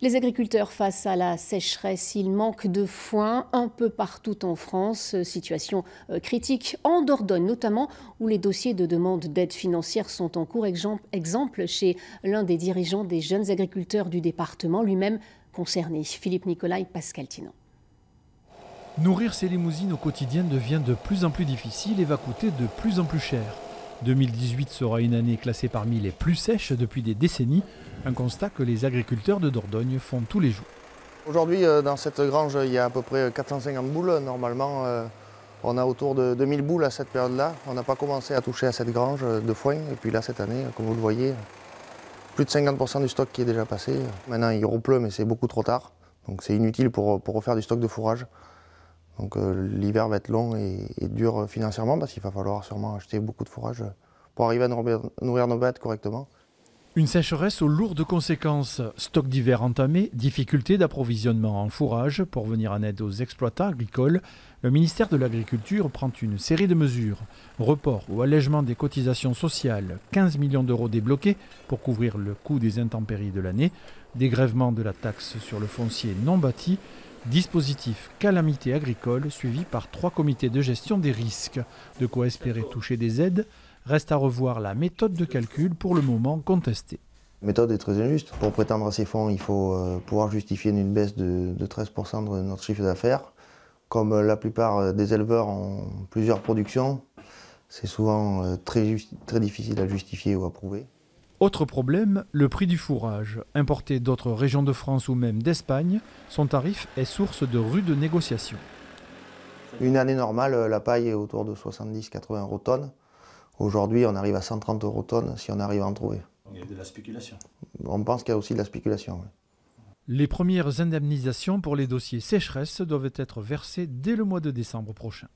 Les agriculteurs face à la sécheresse, il manque de foin un peu partout en France. Situation critique en Dordogne notamment, où les dossiers de demande d'aide financière sont en cours. Exemple chez l'un des dirigeants des jeunes agriculteurs du département, lui-même concerné. Philippe Nicolai, Pascal Tinan. Nourrir ses limousines au quotidien devient de plus en plus difficile et va coûter de plus en plus cher. 2018 sera une année classée parmi les plus sèches depuis des décennies, un constat que les agriculteurs de Dordogne font tous les jours. Aujourd'hui, dans cette grange, il y a à peu près 450 boules. Normalement, on a autour de 2000 boules à cette période-là. On n'a pas commencé à toucher à cette grange de foin. Et puis là, cette année, comme vous le voyez, plus de 50% du stock qui est déjà passé. Maintenant, il repleut, mais c'est beaucoup trop tard. Donc c'est inutile pour refaire du stock de fourrage. Donc l'hiver va être long et dur financièrement parce qu'il va falloir sûrement acheter beaucoup de fourrage pour arriver à nourrir nos bêtes correctement. Une sécheresse aux lourdes conséquences. Stock d'hiver entamé, difficulté d'approvisionnement en fourrage. Pour venir en aide aux exploitants agricoles, le ministère de l'Agriculture prend une série de mesures. Report ou allègement des cotisations sociales, 15 millions d'euros débloqués pour couvrir le coût des intempéries de l'année, dégrèvement de la taxe sur le foncier non bâti, dispositif calamité agricole suivi par 3 comités de gestion des risques. De quoi espérer toucher des aides. Reste à revoir la méthode de calcul, pour le moment contestée. La méthode est très injuste. Pour prétendre à ces fonds, il faut pouvoir justifier une baisse de 13% de notre chiffre d'affaires. Comme la plupart des éleveurs ont plusieurs productions, c'est souvent très difficile à justifier ou à prouver. Autre problème, le prix du fourrage. Importé d'autres régions de France ou même d'Espagne, son tarif est source de rudes négociations. Une année normale, la paille est autour de 70-80 euros tonne. Aujourd'hui, on arrive à 130 euros tonne si on arrive à en trouver. Il y a de la spéculation. On pense qu'il y a aussi de la spéculation. Oui. Les premières indemnisations pour les dossiers sécheresse doivent être versées dès le mois de décembre prochain.